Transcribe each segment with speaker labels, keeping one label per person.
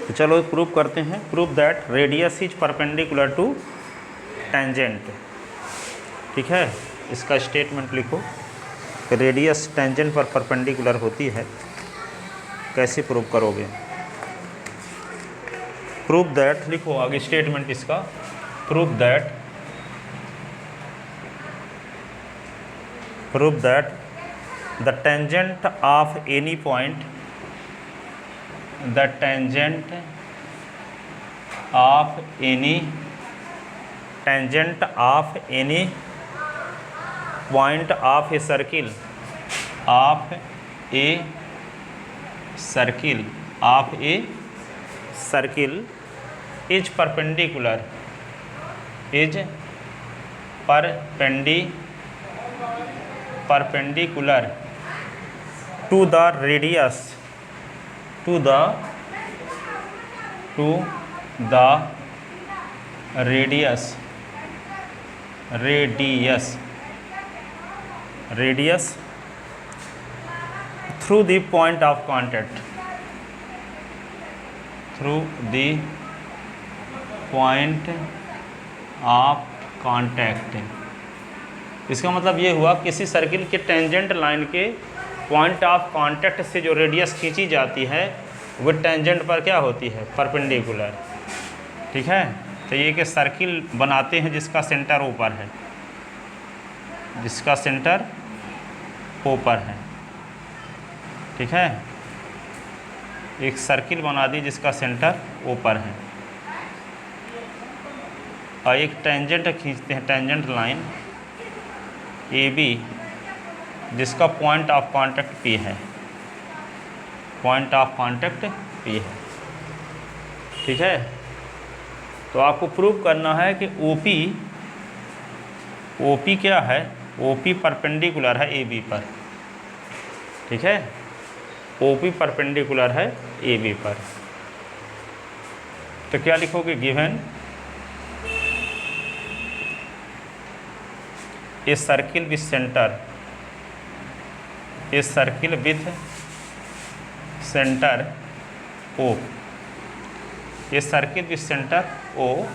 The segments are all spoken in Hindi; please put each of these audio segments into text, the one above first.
Speaker 1: तो चलो प्रूव करते हैं। Prove that radius is perpendicular to tangent. ठीक है, इसका स्टेटमेंट लिखो। रेडियस टेंजेंट पर परपेंडिकुलर होती है, कैसे प्रूव करोगे? प्रूव दैट लिखो आगे स्टेटमेंट इसका। Prove that the tangent of any point, the tangent of any point of a circle, is perpendicular to the radius through the point of contact, इसका मतलब ये हुआ किसी सर्किल के टेंजेंट लाइन के पॉइंट ऑफ कांटेक्ट से जो रेडियस खींची जाती है वो टेंजेंट पर क्या होती है? परपेंडिकुलर। ठीक है, तो ये कि सर्किल बनाते हैं जिसका सेंटर ऊपर है, ठीक है, एक सर्किल बना दी जिसका सेंटर ऊपर है और एक टेंजेंट खींचते हैं, टेंजेंट लाइन ए बी जिसका पॉइंट ऑफ कांटेक्ट P है, ठीक है। तो आपको प्रूव करना है कि OP क्या है? OP परपेंडिकुलर है AB पर, ठीक है, OP परपेंडिकुलर है AB पर। तो क्या लिखोगे? Given a circle with centre O, a circle with center O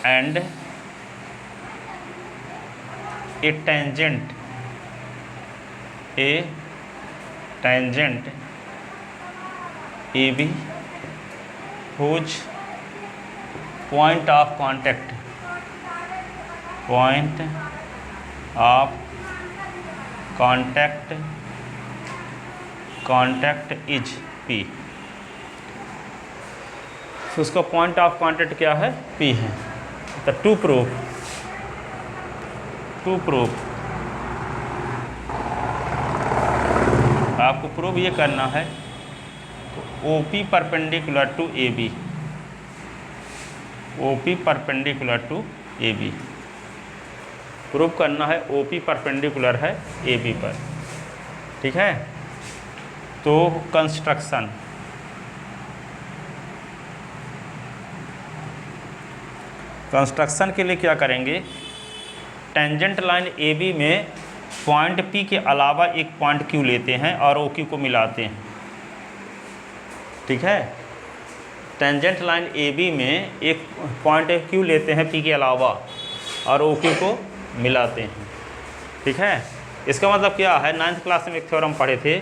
Speaker 1: and a tangent AB whose point of contact is P। तो उसका पॉइंट ऑफ कांटेक्ट क्या है? P है। तो टू प्रूफ आपको प्रूव ये करना है OP perpendicular to AB, prove करना है OP परपेंडिकुलर है AB पर, ठीक है। तो कंस्ट्रक्शन के लिए क्या करेंगे? टेंजेंट लाइन AB में पॉइंट P के अलावा एक पॉइंट Q लेते हैं और OQ को मिलाते हैं, ठीक है। टेंजेंट लाइन AB में एक पॉइंट Q लेते हैं P के अलावा और OQ को मिलाते हैं, ठीक है। इसका मतलब क्या है? 9th क्लास में एक थ्योरम पढ़े थे,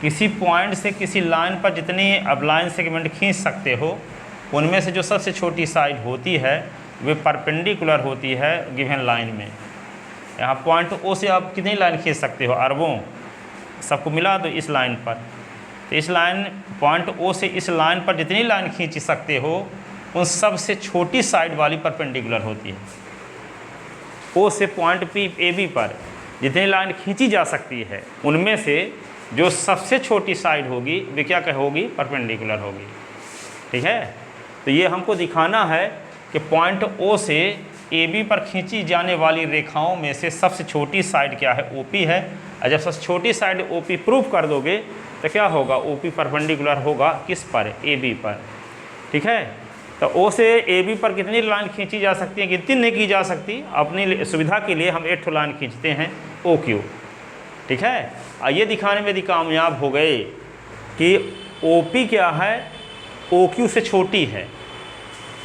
Speaker 1: किसी पॉइंट से किसी लाइन पर जितनी अब लाइन सेगमेंट खींच सकते हो उनमें से जो सबसे छोटी साइड होती है वे परपेंडिकुलर होती है गिवन लाइन में। यहाँ पॉइंट O से आप कितनी लाइन खींच सकते हो? अरबों। सबको मिला दो इस लाइन पर, तो इस लाइन पॉइंट O से इस लाइन पर जितनी लाइन खींच सकते हो उन सबसे छोटी साइड वाली परपेंडिकुलर होती है। O से पॉइंट P AB पर जितनी लाइन खींची जा सकती है उनमें से जो सबसे छोटी साइड होगी वे क्या होगी? परपेंडिकुलर होगी, ठीक है। तो ये हमको दिखाना है कि पॉइंट O से AB पर खींची जाने वाली रेखाओं में से सबसे छोटी साइड क्या है? OP है। और जब सबसे छोटी साइड OP प्रूव कर दोगे तो क्या होगा? OP परपेंडिकुलर होगा किस पर? AB पर, ठीक है। तो O से AB पर कितनी लाइन खींची जा सकती है? कितनी नहीं की जा सकती? अपनी सुविधा के लिए हम 8 लाइन खींचते हैं OQ, ठीक है। ये दिखाने में यदि कामयाब हो गए कि OP क्या है? ओ क्यू से छोटी है।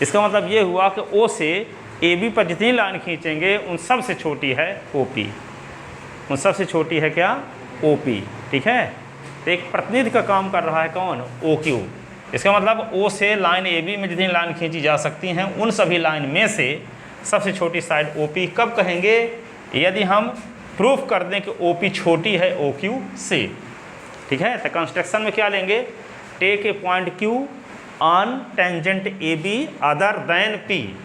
Speaker 1: इसका मतलब ये हुआ कि ओ से ए बी पर जितनी लाइन खींचेंगे उन सब से छोटी है ओ पी, उन सब से छोटी है क्या, ओ पी। ठीक है, तो एक प्रतिनिधि का काम कर रहा है कौन, ओ क्यू। इसका मतलब ओ से लाइन ए बी में जितनी लाइन खींची जा सकती हैं उन सभी लाइन में से सबसे छोटी साइड ओ पी कब कहेंगे, यदि हम प्रूफ कर दें कि ओ पी छोटी है ओ क्यू से। ठीक है, तो कंस्ट्रक्शन में क्या लेंगे, take a point Q on tangent A B other than P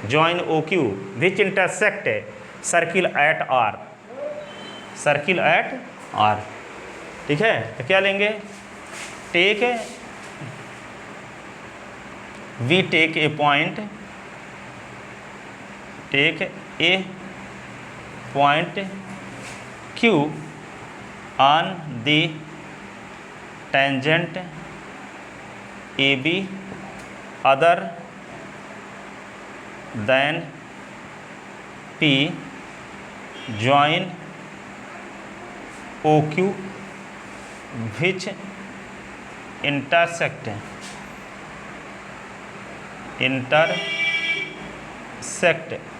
Speaker 1: join O Q which intersect circle at R, circle at R. ठीक है, तो क्या लेंगे, take we take a point, take a point Q on the tangent A B other than P join O Q which intersect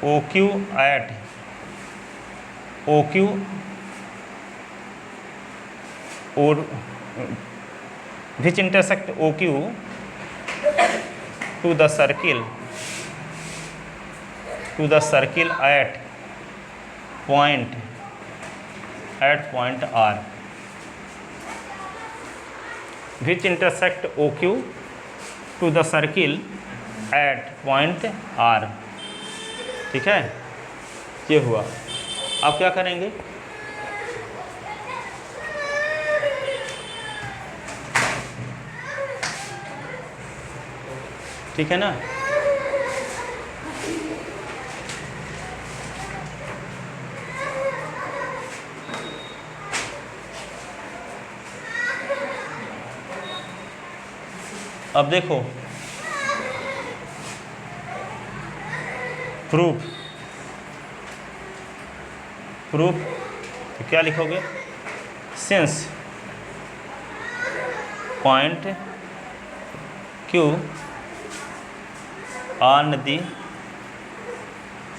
Speaker 1: O Q at O Q और which intersect O Q to the circle at point R, which intersect OQ to the circle at point R। ठीक है, ये हुआ। अब क्या करेंगे, ठीक है ना, अब देखो प्रूफ तो क्या लिखोगे, since point Q on the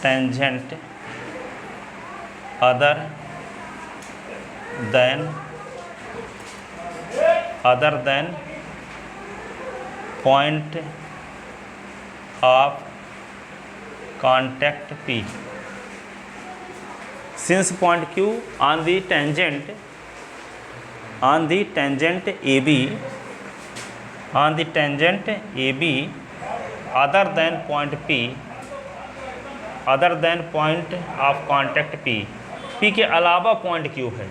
Speaker 1: tangent other than point of contact P, since point Q on the tangent AB other than point P, other than point of contact P के अलावा पॉइंट Q है,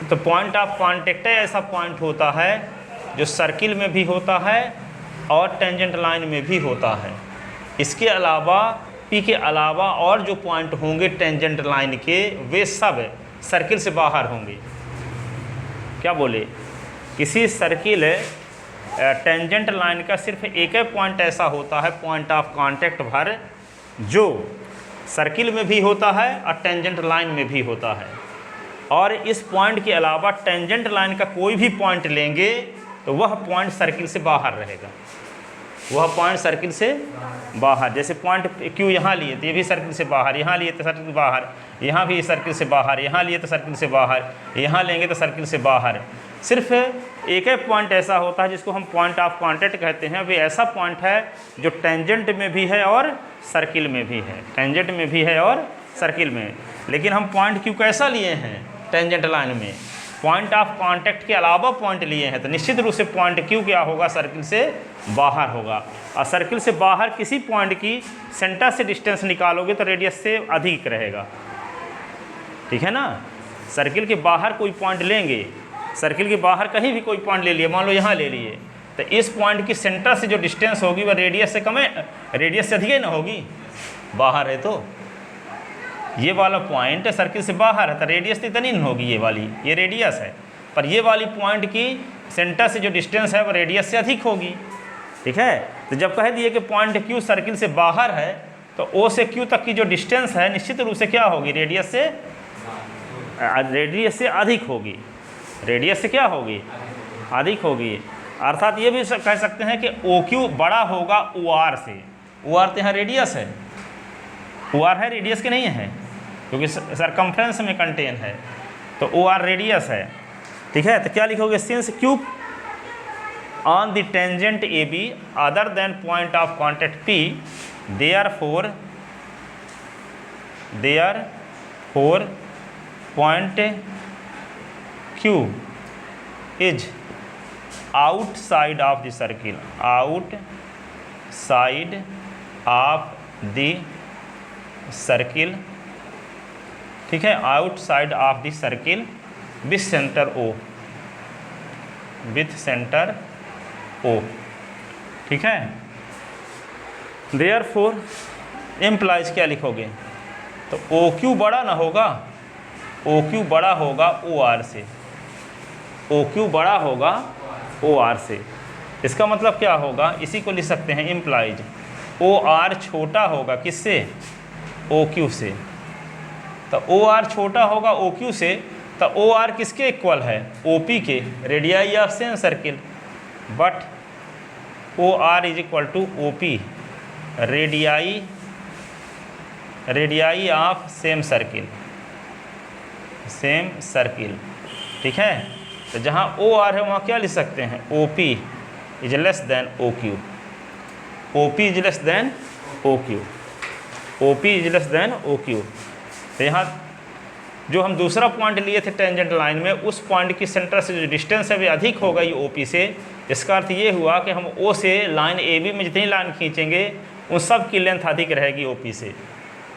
Speaker 1: तो पॉइंट ऑफ कॉन्टेक्ट ऐसा पॉइंट होता है जो सर्किल में भी होता है और टेंजेंट लाइन में भी होता है। इसके अलावा P के अलावा और जो पॉइंट होंगे टेंजेंट लाइन के वे सब सर्किल से बाहर होंगे। क्या बोले, किसी सर्किल टेंजेंट लाइन का सिर्फ एक ही पॉइंट ऐसा होता है पॉइंट ऑफ कांटेक्ट भर जो सर्किल में भी होता है और टेंजेंट लाइन में भी होता है, और इस पॉइंट के अलावा टेंजेंट लाइन का कोई भी पॉइंट लेंगे तो वह पॉइंट सर्किल से बाहर रहेगा, वह पॉइंट सर्किल से बाहर। जैसे पॉइंट क्यू यहाँ लिए तो ये भी सर्किल से बाहर, यहाँ लिए तो सर्किल बाहर, यहाँ भी सर्किल से बाहर, यहाँ लिए तो सर्किल से बाहर, यहाँ लेंगे तो सर्किल से बाहर। सिर्फ एक ही पॉइंट ऐसा होता है जिसको हम पॉइंट ऑफ कॉन्टैक्ट कहते हैं, वे ऐसा पॉइंट है जो टेंजेंट में भी है और सर्किल में भी है, टेंजेंट में भी है और सर्किल में। लेकिन हम पॉइंट क्यू कैसा लिए हैं, टेंजेंट लाइन में पॉइंट ऑफ कांटेक्ट के अलावा पॉइंट लिए हैं, तो निश्चित रूप से पॉइंट क्यू क्या होगा, सर्किल से बाहर होगा। और सर्किल से बाहर किसी पॉइंट की सेंटर से डिस्टेंस निकालोगे तो रेडियस से अधिक रहेगा। ठीक है ना, सर्किल के बाहर कोई पॉइंट लेंगे, सर्किल के बाहर कहीं भी कोई पॉइंट ले लिए, मान लो यहाँ ले लिए, तो इस पॉइंट की सेंटर से जो डिस्टेंस होगी वह रेडियस से कम है, रेडियस से अधिक ही ना होगी, बाहर है तो। ये वाला पॉइंट सर्किल से बाहर है तो रेडियस तो इतनी नहीं होगी, ये वाली ये रेडियस है, पर ये वाली पॉइंट की सेंटर से जो डिस्टेंस है वो रेडियस से अधिक होगी। ठीक है, तो जब कह दिए कि पॉइंट क्यू सर्किल से बाहर है तो ओ से क्यू तक की जो डिस्टेंस है निश्चित रूप से क्या होगी, रेडियस से अधिक होगी, रेडियस से क्या होगी, अधिक होगी। अर्थात ये भी कह सकते हैं कि OQ बड़ा होगा OR से। OR तो यहाँ रेडियस है, OR है रेडियस के नहीं है, क्योंकि सरकमफ्रेंस में कंटेन है, तो OR रेडियस है। ठीक है, तो क्या लिखोगे, since Q on the tangent AB other than point of contact P, therefore point Q is outside of the circle, outside of the circle. ठीक है, outside of the circle with centre O, with centre O। ठीक है, देयरफॉर इम्प्लाइज क्या लिखोगे, तो OQ बड़ा ना होगा, OQ बड़ा होगा OR से, OQ बड़ा होगा OR से। इसका मतलब क्या होगा, इसी को लिख सकते हैं इम्प्लाइज OR छोटा होगा किससे, OQ से। तो OR छोटा होगा OQ से, तो OR किसके इक्वल है, OP के, radii of same circle, but OR is equal to OP, radii of same circle, same circle. ठीक है, तो जहाँ OR है वहाँ क्या लिख सकते हैं, OP is less than OQ, OP is less than OQ, OP is less than OQ। तो यहाँ जो हम दूसरा पॉइंट लिए थे टेंजेंट लाइन में, उस पॉइंट की सेंटर से जो डिस्टेंस है वो अधिक होगा ये OP से। इसका अर्थ ये हुआ कि हम O से लाइन AB में जितनी लाइन खींचेंगे उन सब की लेंथ अधिक रहेगी OP से।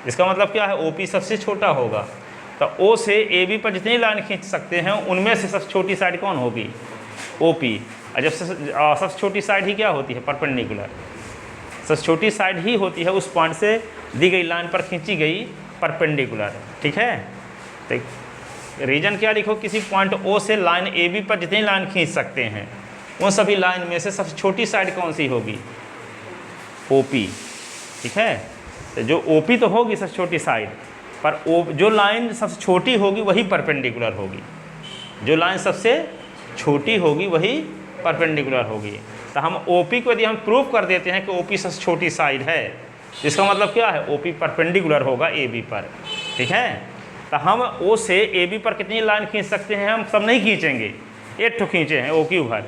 Speaker 1: इसका मतलब क्या है, OP सबसे छोटा होगा, तो O से AB पर जितनी लाइन खींच सकते हैं उनमें से सबसे छोटी साइड कौन होगी, OP। और जब सबसे छोटी साइड ही क्या होती है, परपेंडिकुलर, सबसे छोटी साइड ही होती है उस पॉइंट से दी गई लाइन पर खींची गई परपेंडिकुलर। ठीक है, तो रीजन क्या लिखो, किसी पॉइंट O से लाइन AB पर जितनी लाइन खींच सकते हैं उन सभी लाइन में से सबसे छोटी साइड कौन सी होगी, OP। ठीक है, तो जो OP तो होगी सबसे छोटी साइड, पर जो लाइन सबसे छोटी होगी वही परपेंडिकुलर होगी, जो लाइन सबसे छोटी होगी वही परपेंडिकुलर होगी। तो हम OP को यदि हम प्रूव कर देते हैं कि OP सबसे छोटी साइड है, इसका मतलब क्या है, OP परपेंडिकुलर होगा AB पर। ठीक है, तो हम O से AB पर कितनी लाइन खींच सकते हैं, हम सब नहीं खींचेंगे, 8 ठो खींचे हैं OQ भर।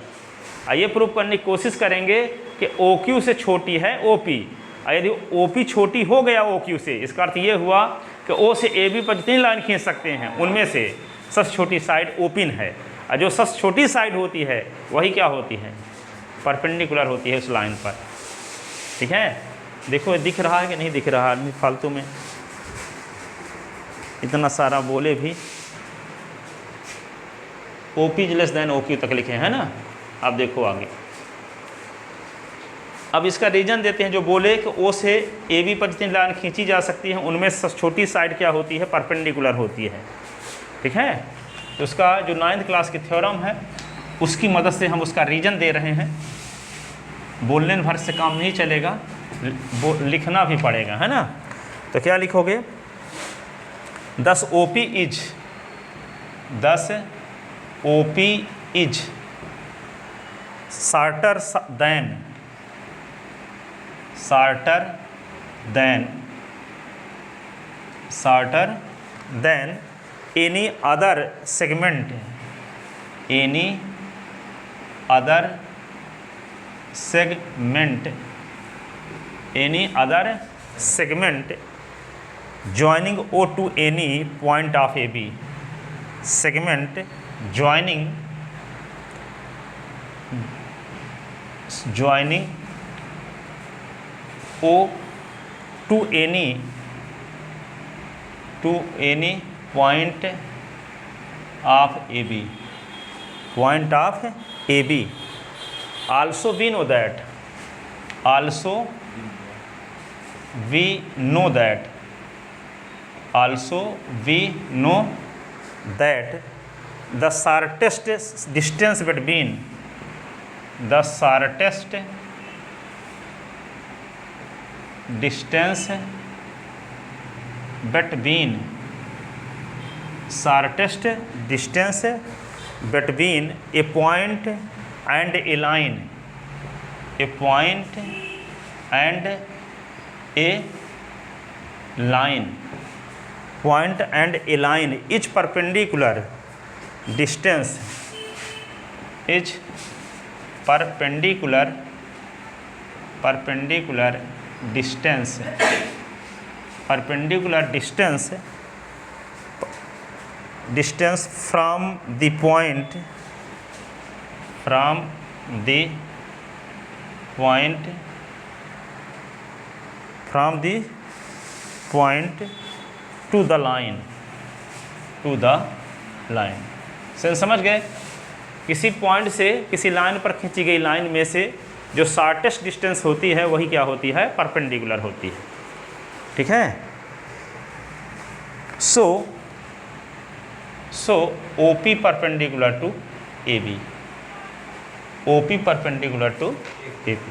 Speaker 1: आइए प्रूव करने की कोशिश करेंगे कि OQ से छोटी है OP, और यदि OP छोटी हो गया OQ से, इसका अर्थ ये हुआ कि O से AB पर जितनी लाइन खींच सकते हैं उनमें से सबसे छोटी साइड ओपन है, और जो सबसे छोटी साइड होती है वही क्या होती है, परपेंडिकुलर होती है उस लाइन पर। ठीक है, देखो दिख रहा है कि नहीं दिख रहा, आदमी फालतू में इतना सारा बोले भी। OP is less than OQ तक लिखे हैं ना, आप देखो आगे। अब इसका रीजन देते हैं, जो बोले कि O से AB पर जितनी लाइन खींची जा सकती है उनमें सबसे छोटी साइड क्या होती है, परपेंडिकुलर होती है। ठीक है, तो उसका जो 9th क्लास की थ्योरम है उसकी मदद से हम उसका रीजन दे रहे हैं। बोलने भर से काम नहीं चलेगा, लिखना भी पड़ेगा, है ना। तो क्या लिखोगे, दस OP is shorter than any other segment joining O to any point of AB, segment joining O to any point of AB, also we know that the shortest distance between a point and A line, A point and A line, point and A line is perpendicular distance, is perpendicular distance, perpendicular distance from the point, from the point two the line, समझ गए? किसी पॉइंट से किसी लाइन पर खींची गई लाइन में से जो शॉर्टेस्ट डिस्टेंस होती है वही क्या होती है? परपेंडिकुलर होती है। ठीक है? So OP perpendicular to AB, OP perpendicular to AP।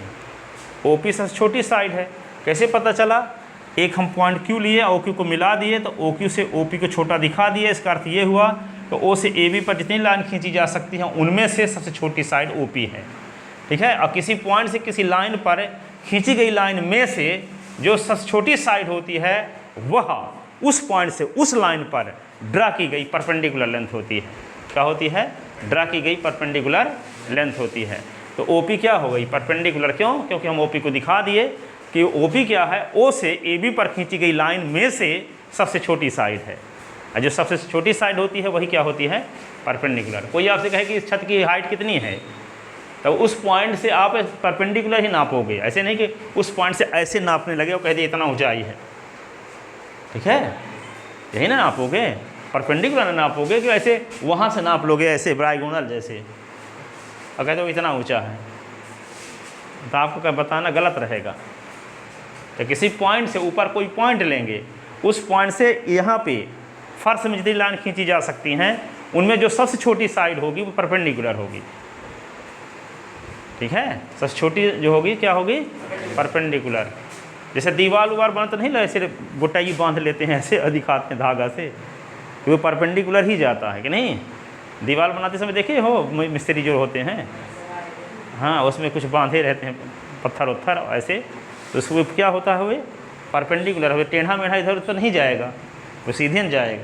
Speaker 1: OP सबसे छोटी साइड है। कैसे पता चला? एक हम पॉइंट Q लिए, OQ को मिला दिए तो OQ से OP को छोटा दिखा दिए। इसका अर्थ ये हुआ तो O से AB पर जितनी लाइन खींची जा सकती है उनमें से सबसे छोटी साइड OP है। ठीक है? और किसी पॉइंट से किसी लाइन पर खींची गई लाइन में से जो सबसे छोटी साइड होती है वह उस पॉइंट से उस लाइन पर ड्रा की गई परपेंडिकुलर लेंथ होती है। क्या होती है? ड्रा की गई परपेंडिकुलर लेंथ होती है। तो OP क्या हो गई? परपेंडिकुलर। क्यों? क्योंकि हम OP को दिखा दिए कि OP क्या है? O से AB पर खींची गई लाइन में से सबसे छोटी साइड है। और जो सबसे छोटी साइड होती है वही क्या होती है? परपेंडिकुलर। कोई आपसे कहे कि इस छत की हाइट कितनी है, तो उस पॉइंट से आप परपेंडिकुलर ही नापोगे। ऐसे नहीं कि उस पॉइंट से ऐसे नापने लगे और कह दिए इतना ऊंचाई है। ठीक है? यही ना नापोगे, परपेंडिकुलर ना नापोगे कि ऐसे वहाँ से नाप लोगे ऐसे ब्राइगोनल जैसे और कहते हो इतना ऊंचा है, तो आपको क्या बताना गलत रहेगा। तो किसी पॉइंट से ऊपर कोई पॉइंट लेंगे, उस पॉइंट से यहाँ पे फर्श में जितनी लाइन खींची जा सकती हैं उनमें जो सबसे छोटी साइड होगी वो परपेंडिकुलर होगी। ठीक है? सबसे छोटी जो होगी क्या होगी? परपेंडिकुलर। जैसे दीवार उवार बनता नहीं, ऐसे गोटाई बांध लेते हैं, ऐसे दिखाते हैं धागा से, तो वो परपेंडिकुलर ही जाता है कि नहीं? दीवार बनाते समय देखे हो मिस्त्री जो होते हैं, हाँ, उसमें कुछ बांधे रहते हैं पत्थर उत्थर ऐसे, तो उसमें क्या होता है? वे परपेंडिकुलर हो, टेढ़ा मेढ़ा इधर उधर नहीं जाएगा, वो सीधे न जाएगा।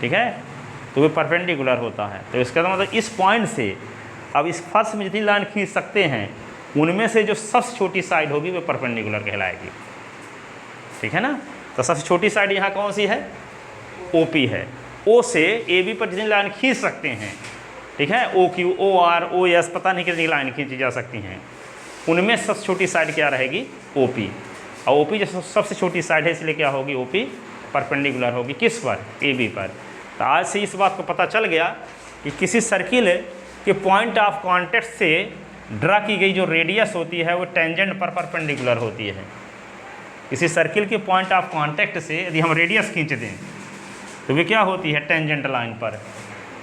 Speaker 1: ठीक है? तो वो परपेंडिकुलर होता है। तो इसका मतलब इस पॉइंट से अब इस फर्श में जितनी लाइन खींच सकते हैं उनमें से जो सबसे छोटी साइड होगी वो परपेंडिकुलर कहलाएगी। ठीक है ना? तो सबसे छोटी साइड यहाँ कौन सी है? OP है। O से AB पर जितनी लाइन खींच सकते हैं, ठीक है, OQ, OR, OS पता नहीं कितनी लाइन खींची जा सकती हैं, उनमें सबसे छोटी साइड क्या रहेगी? OP। और OP जो सबसे छोटी साइड है इसलिए क्या होगी? OP परपेंडिकुलर होगी। किस पर? AB पर। तो आज से इस बात को पता चल गया कि किसी सर्किल के पॉइंट ऑफ कॉन्टेक्ट से ड्रा की गई जो रेडियस होती है वो टेंजेंट पर परपेंडिकुलर होती है। किसी सर्किल के पॉइंट ऑफ कॉन्टेक्ट से यदि हम रेडियस खींच दें तो वे क्या होती है? टेंजेंट लाइन पर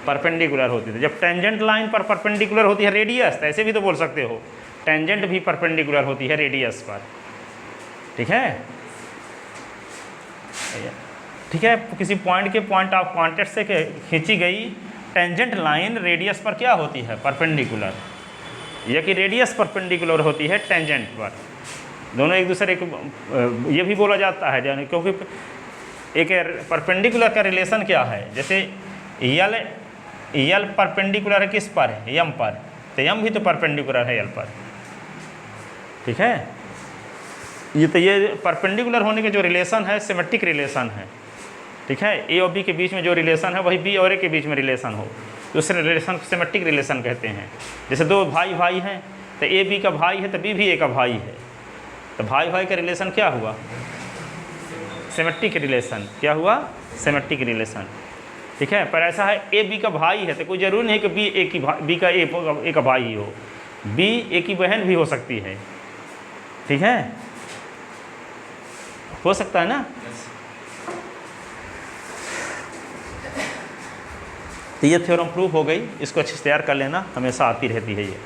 Speaker 1: परपेंडिकुलर होती है। जब टेंजेंट लाइन पर परपेंडिकुलर होती है रेडियस, तो ऐसे भी तो बोल सकते हो टेंजेंट भी परपेंडिकुलर होती है रेडियस पर। ठीक है? ठीक है? किसी पॉइंट के पॉइंट ऑफ कॉन्टेक्ट से खींची गई टेंजेंट लाइन रेडियस पर क्या होती है? परपेंडिकुलर। यह कि रेडियस परपेंडिकुलर होती है टेंजेंट पर। दोनों एक दूसरे को ये भी बोला जाता है जाने, क्योंकि एक परपेंडिकुलर का रिलेशन क्या है? जैसे यल परपेंडिकुलर है किस पर है? यम पर। तो यम भी तो परपेंडिकुलर है यल पर। ठीक है? ये परपेंडिकुलर होने के जो रिलेशन है सिमेट्रिक रिलेशन है। ठीक है? A और B के बीच में जो रिलेशन है वही B और A के बीच में रिलेशन हो, दूसरे रिलेशन को सिमेट्रिक रिलेशन कहते हैं। जैसे दो भाई भाई हैं, तो A B का भाई है तो B भी A का भाई है, तो भाई भाई का रिलेशन क्या हुआ? Symmetric relation. क्या हुआ? Symmetric relation. ठीक है? पर ऐसा है A B का भाई है तो कोई ज़रूरी नहीं कि B का A का भाई ही हो, B A की बहन भी हो सकती है। ठीक है? हो सकता है ना? तो ये थ्योरम प्रूफ हो गई। इसको अच्छे से तैयार कर लेना, हमेशा आती रहती है ये।